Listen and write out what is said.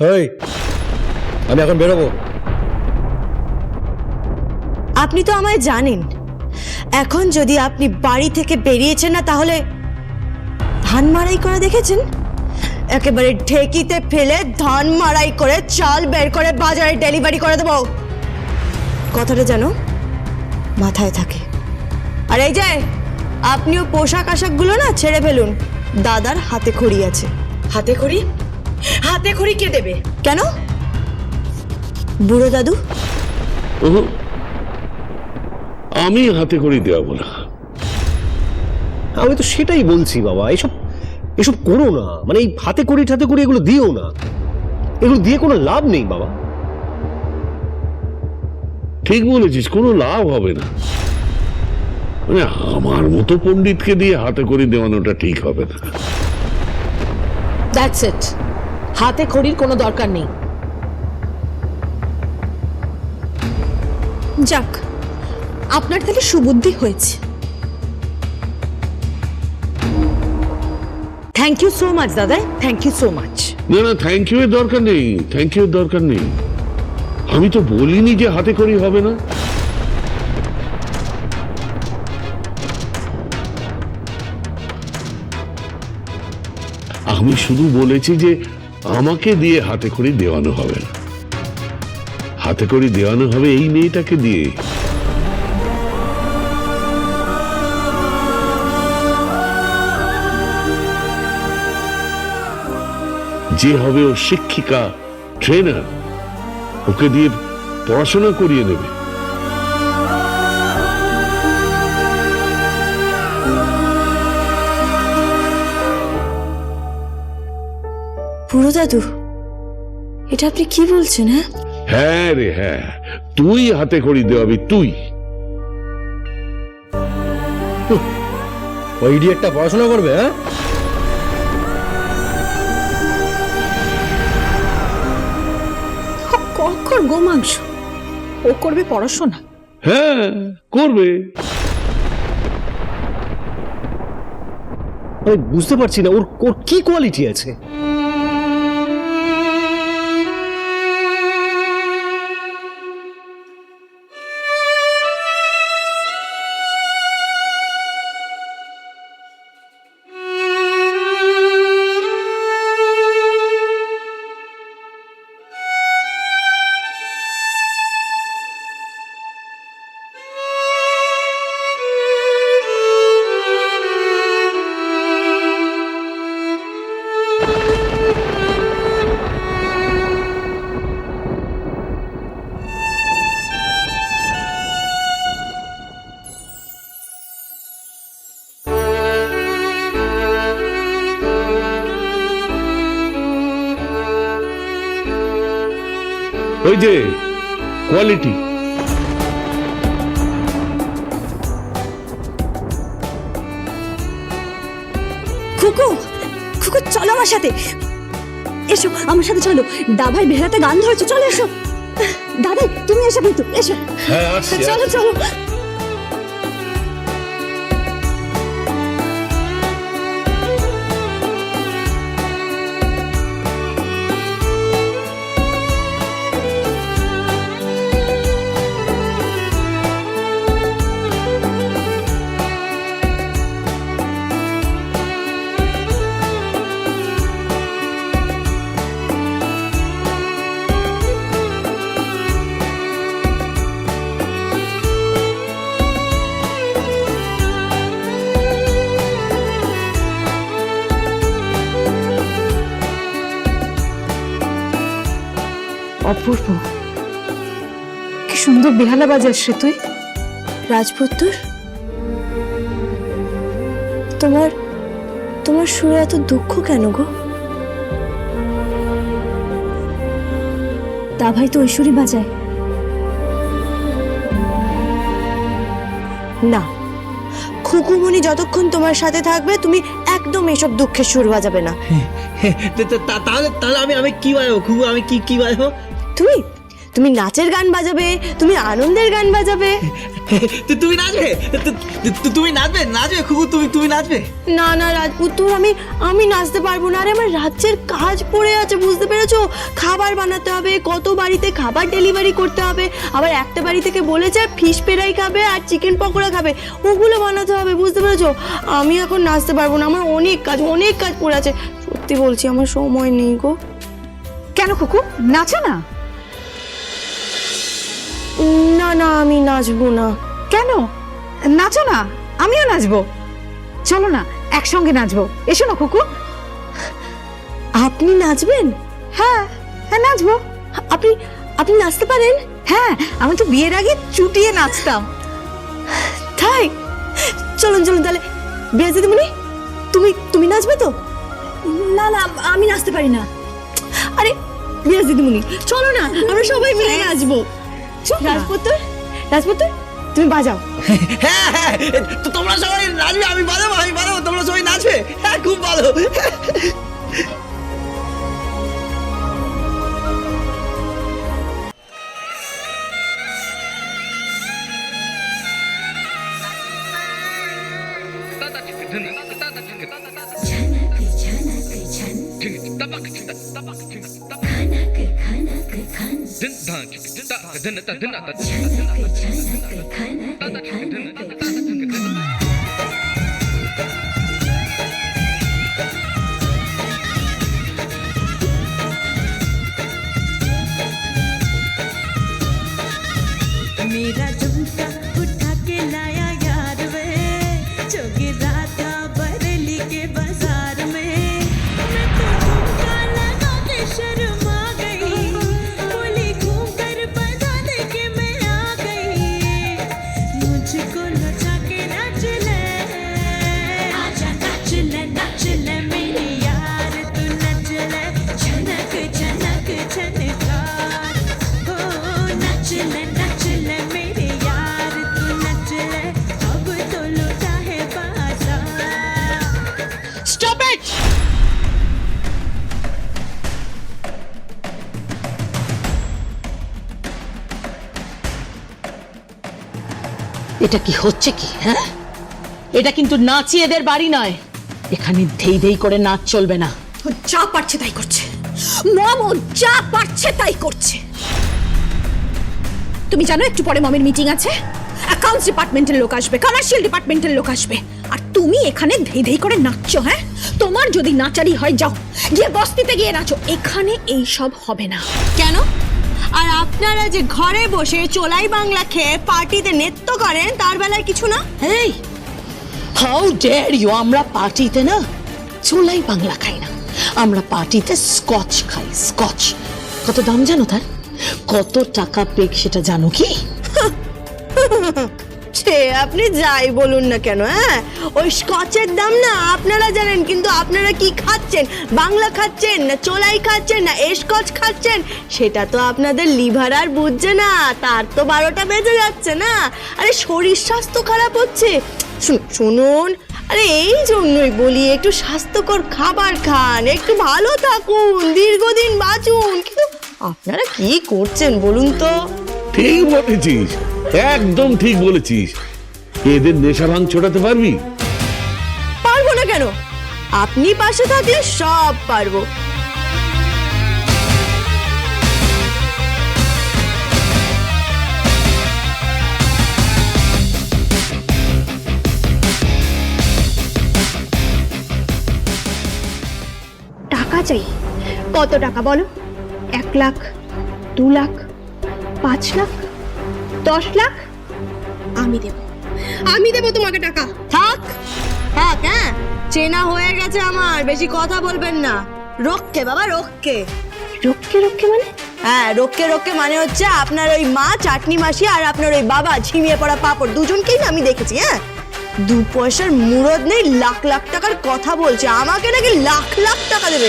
এই, আমি এখন বেরোবো। আপনি তো আমায় জানেন, এখন যদি আপনি বাড়ি থেকে বেরিয়েছেন না তাহলে ধান মাড়াই করা দেখেছেন? একেবারে ঢেকিতে ফেলে ধান মাড়াই করে চাল বের করে বাজারে ডেলিভারি করে দেবো। কথাটা যেন মাথায় থাকে। আর এই যে আপনিও পোশাক আশাকগুলো না ছেড়ে ফেলুন, দাদার হাতে খড়ি আছে। হাতে খড়ি? হাতে খড়ি কে দেবে? কেন? বুড়ো দাদু। আমি হাতে করে দেওয়াবো না। আমি তো সেটাই বলছি বাবা, এসব এসব করো না। মানে এই হাতে করি এগুলো দিও না, এগুলো দিয়ে কোনো লাভ নেই বাবা। ঠিক বলেছিস, কোনো লাভ হবে না। মানে আমার মতো পণ্ডিতকে দিয়ে হাতে করে দেওয়ানোটা ঠিক হবে না। দ্যাটস ইট, হাতে খড়ির কোনো দরকার নেই। যাক, আপনার তাহলে সুবুদ্ধি হয়েছে। থ্যাংক ইউ সো মাচ দাদা, থ্যাংক ইউ সো মাচ। না না, থ্যাংক ইউ এর দরকার নেই, থ্যাংক ইউ এর দরকার নেই। আমি তো বলিনি যে হাতে করি হবে না। আমি শুধু বলেছি যে আমাকে দিয়ে হাতে খড়ি দেওয়ানো হবে না, হাতে খড়ি দেওয়ানো হবে এই মেয়েটাকে দিয়ে। যে হবে ওর শিক্ষিকা, ট্রেনার, ওকে দিয়ে পড়াশোনা করিয়ে নেবে। বুড়ো দাদু, এটা আপনি কি বলছেন? হ্যাঁ হ্যাঁ রে হ্যাঁ, তুই হাতে খড়ি দেওয়াবি, তুই। ওই ইডিয়েটটা পড়াশোনা করবে? হ্যাঁ, কখন গোমাংস, ও করবে পড়াশোনা? হ্যাঁ করবে। আমি বুঝতে পারছি না ওর ওর কি কোয়ালিটি আছে। ওই যে কোয়ালিটি। খুকু, খুকু চলো আমার সাথে, এসো আমার সাথে চলো। দাভাই বেহাতে গান ধরেছে, চলো এসো। দাদা তুমি এসো কিন্তু, এসো। হ্যাঁ আসছি। চলো চলো। অপূর্ব, কি সুন্দর বেহালা বাজাস রে তুই। রাজপুত্র, তোমার তোমার সুরে এত দুঃখ কেন গো? দাভাই তো ঐশ্বরী বাজায় না। খুকুমণি যতক্ষণ তোমার সাথে থাকবে তুমি একদম এসব দুঃখের সুর বাজাবে না। তাহলে তাহলে আমি কি বাজাবো খুব? আমি কি বাজাবো? তুমি তুমি নাচের গান বাজাবে, তুমি আনন্দের গান বাজাবে। তুমি নাচবে? তুমি নাচবে? নাচবে খুকু, তুমি নাচবে? না না রাজপুত্তর, আমি নাচতে পারবো না। আরে আমার রাজ্যের কাজ পড়ে আছে, বুঝতে পেরেছো? খাবার বানাতে হবে, কত বাড়িতে খাবার ডেলিভারি করতে হবে, আবার একটা বাড়ি থেকে বলেছে ফিশ ফ্রাই খাবে আর চিকেন পকোড়া খাবে, ওগুলো বানাতে হবে, বুঝতে পেরেছো? আমি এখন নাচতে পারবো না, আমার অনেক কাজ পড়ে আছে। সত্যি বলছি, আমার সময় নেই গো। কেন খুকু, নাচো না। না না, আমি নাচবো না। কেন নাচো না? আমিও নাচবো, চলো না একসঙ্গে নাচবো। এসো না খুকু। আপনি নাচবেন? হ্যাঁ হ্যাঁ, নাচবো। আপনি নাচতে পারেন? হ্যাঁ, আমি তো বিয়ের আগে চুটিয়ে নাচতাম। তাই? চলুন তাহলে। বিরাজ দিদিমণি, তুমি নাচবে তো? না না, আমি নাচতে পারি না। আরে বিরাজ দিদিমণি, চলো না, আমরা সবাই মিলে নাচবো। রাজপুত্র, তুমি বাজাও। হ্যাঁ হ্যাঁ, তো তোমরা সবাই নাচবে, আমি বাজাবো, তোমরা সবাই নাচবে। হ্যাঁ, খুব ভালো। मेरा झुमका उठा के लाया यार वे, जो गिरा था बरेली के बाजार में। मैं तो झुमका लगा के शर्मा गई, बोली घूम कर बता दे के मैं आ गई। मुझको नचा के नाच ले, आजा नाच ले मेरी यार, तू नच ले, झनक झनक झनकार। हो नच ले मेरे यार, तू नच ले, अब तो लौटा है बाजार। Stop it! এটা কি হচ্ছে কি? হ্যাঁ, এটা কিন্তু নাচিয়েদের বাড়ি নয়, এখানে ধেই ধেই করে নাচ চলবে না। ও যা পারছে তাই করছে, মম ও যা পারছে তাই করছে। তুমি জানো একটু পরে মমের মিটিং আছে, অ্যাকাউন্টস ডিপার্টমেন্টের লোক আসবে, কমার্শিয়াল ডিপার্টমেন্টের লোক আসবে, আর তুমি এখানে ধেই ধেই করে নাচছো। হ্যাঁ, তোমার যদি নাচারি হয় যাও গিয়ে বস্তিতে গিয়ে নাচো, এখানে এই সব হবে না। কেন? আর আপনারা যে ঘরে বসে চোলাই বাংলা খেয়ে পার্টিতে নৃত্য করেন, তার বেলায় কিছু না? এই, হাউ ডেয়ার ইউ! আমরা পার্টিতে না চোলাই বাংলা খাই না, আমরা পার্টিতে স্কচ খাই। স্কচ কত দাম জানো তার? কত টাকা পেক সেটা জানো কি? সে আপনি যাই বলুন না কেন, হ্যাঁ, ওই স্কচের দাম না আপনারা জানেন, কিন্তু আপনারা কি খাচ্ছেন? বাংলা খাচ্ছেন না চোলাই খাচ্ছেন না স্কচ খাচ্ছেন, সেটা তো আপনাদের লিভার আর বুঝছে না, তার তো 12টা বেজে যাচ্ছে না। আরে শরীর স্বাস্থ্য খারাপ হচ্ছে। শুনুন, আরে এই জন্যই বলি একটু স্বাস্থ্যকর খাবার খান, একটু ভালো থাকুন, দীর্ঘদিন বাঁচুন। কিন্তু আপনারা কি করছেন বলুন তো? ঠিক বলেছিস, একদম ঠিক বলেছিস। এদের নেশা ভাঙ ছোটাতে পারবি? পারবো না কেন? আপনি পাশে থাকলে সব পারবো। টাকা চাই। কত টাকা বলো? 1 লাখ, 2 লাখ, 5 লাখ, 10 লাখ? আমি দেবো তোমাকে টাকা। থাক, হ্যাঁ, চেনা হয়ে গেছে আমার, বেশি কথা বলবেন না। রক্ষে বাবা, রক্ষে। রক্ষে মানে? হ্যাঁ, রক্ষে মানে হচ্ছে আপনার ওই মা চাটনি মাসি আর আপনার ওই বাবা ঝিমিয়ে পড়া পাপড়, দুজনকেই না আমি দেখেছি। হ্যাঁ, 2 পয়সার মুরদ নেই, লাখ লাখ টাকার কথা বলছে, আমাকে নাকি লাখ লাখ টাকা দেবে।